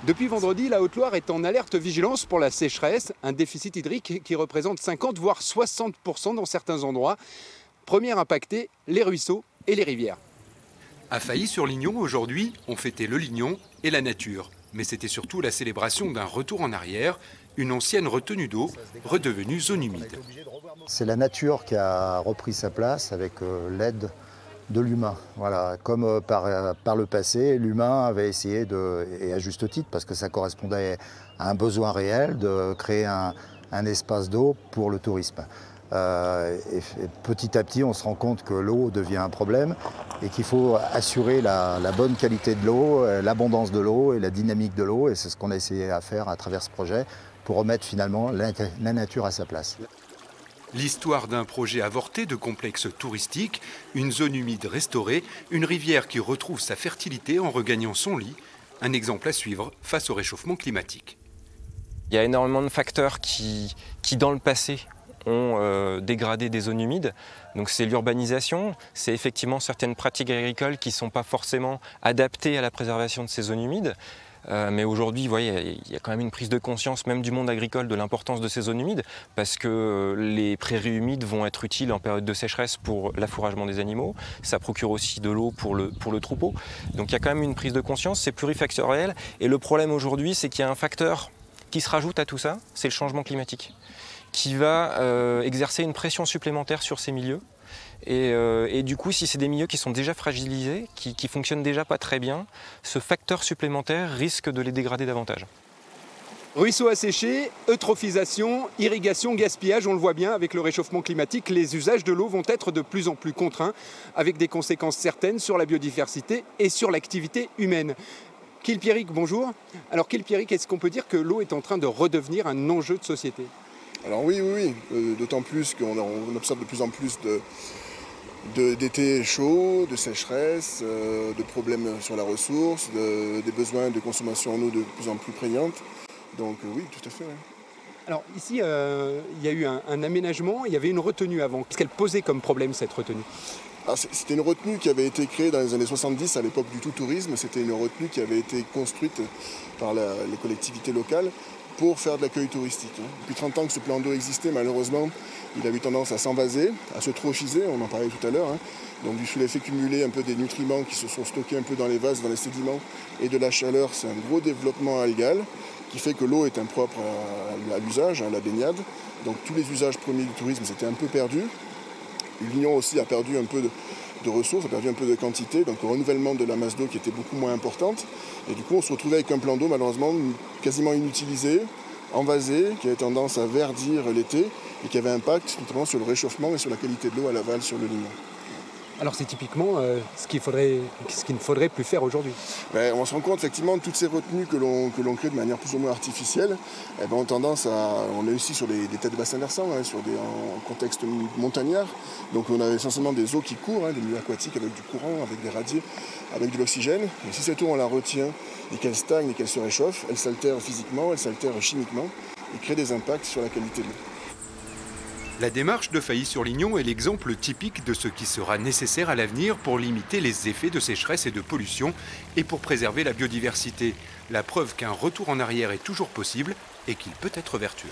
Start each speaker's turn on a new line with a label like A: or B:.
A: Depuis vendredi, la Haute-Loire est en alerte vigilance pour la sécheresse, un déficit hydrique qui représente 50 voire 60% dans certains endroits. Première impactée, les ruisseaux et les rivières.
B: À Failly-sur-Lignon, aujourd'hui, on fêtait le lignon et la nature. Mais c'était surtout la célébration d'un retour en arrière, une ancienne retenue d'eau redevenue zone humide.
C: C'est la nature qui a repris sa place avec l'aide de l'humain. Voilà. Comme par le passé, l'humain avait essayé, et à juste titre, parce que ça correspondait à un besoin réel, de créer un espace d'eau pour le tourisme. Et petit à petit, on se rend compte que l'eau devient un problème et qu'il faut assurer la bonne qualité de l'eau, l'abondance de l'eau et la dynamique de l'eau. Et c'est ce qu'on a essayé à faire à travers ce projet pour remettre finalement la nature à sa place.
B: L'histoire d'un projet avorté de complexe touristique, une zone humide restaurée, une rivière qui retrouve sa fertilité en regagnant son lit, un exemple à suivre face au réchauffement climatique.
D: Il y a énormément de facteurs qui dans le passé, ont dégradé des zones humides. Donc c'est l'urbanisation, c'est effectivement certaines pratiques agricoles qui ne sont pas forcément adaptées à la préservation de ces zones humides. Mais aujourd'hui, vous voyez, il y a quand même une prise de conscience, même du monde agricole, de l'importance de ces zones humides, parce que les prairies humides vont être utiles en période de sécheresse pour l'affouragement des animaux. Ça procure aussi de l'eau pour le troupeau. Donc il y a quand même une prise de conscience, c'est plurifactoriel. Et le problème aujourd'hui, c'est qu'il y a un facteur qui se rajoute à tout ça, c'est le changement climatique, qui va exercer une pression supplémentaire sur ces milieux. Et du coup, si c'est des milieux qui sont déjà fragilisés, qui fonctionnent déjà pas très bien, ce facteur supplémentaire risque de les dégrader davantage.
A: Ruisseaux asséchés, eutrophisation, irrigation, gaspillage, on le voit bien avec le réchauffement climatique, les usages de l'eau vont être de plus en plus contraints, avec des conséquences certaines sur la biodiversité et sur l'activité humaine. Kil Pierrick, bonjour. Alors Kil Pierrick, est-ce qu'on peut dire que l'eau est en train de redevenir un enjeu de société ?
E: Alors oui, d'autant plus qu'on observe de plus en plus d'été chauds, de sécheresse, de problèmes sur la ressource, des besoins de consommation en eau de plus en plus prégnantes. Donc oui, tout à fait. Ouais.
A: Alors ici, il y a eu un aménagement, il y avait une retenue avant. Qu'est-ce qu'elle posait comme problème, cette retenue ?
E: C'était une retenue qui avait été créée dans les années 70 à l'époque du tout-tourisme. C'était une retenue qui avait été construite par les collectivités locales pour faire de l'accueil touristique. Depuis 30 ans que ce plan d'eau existait, malheureusement, il a eu tendance à s'envaser, à se trophiser, on en parlait tout à l'heure. Donc sous l'effet cumulé un peu des nutriments qui se sont stockés un peu dans les vases, dans les sédiments, et de la chaleur, c'est un gros développement algal qui fait que l'eau est impropre à l'usage, à la baignade. Donc tous les usages premiers du tourisme s'étaient un peu perdus. L'Union aussi a perdu un peu de ressources, a perdu un peu de quantité, donc le renouvellement de la masse d'eau qui était beaucoup moins importante. Et du coup, on se retrouvait avec un plan d'eau malheureusement quasiment inutilisé, envasé, qui avait tendance à verdir l'été et qui avait un impact notamment sur le réchauffement et sur la qualité de l'eau à l'aval sur le Lignon.
A: Alors c'est typiquement ce qu'il ne faudrait plus faire aujourd'hui.
E: On se rend compte effectivement toutes ces retenues que l'on crée de manière plus ou moins artificielle ont tendance on est aussi sur des têtes de bassin versant, en contexte montagnard. Donc on a essentiellement des eaux qui courent, des milieux aquatiques avec du courant, avec des radiers, avec de l'oxygène. Et si cette eau on la retient et qu'elle stagne et qu'elle se réchauffe, elle s'altère physiquement, elle s'altère chimiquement et crée des impacts sur la qualité de l'eau.
B: La démarche de Failly-sur-Lignon est l'exemple typique de ce qui sera nécessaire à l'avenir pour limiter les effets de sécheresse et de pollution et pour préserver la biodiversité. La preuve qu'un retour en arrière est toujours possible et qu'il peut être vertueux.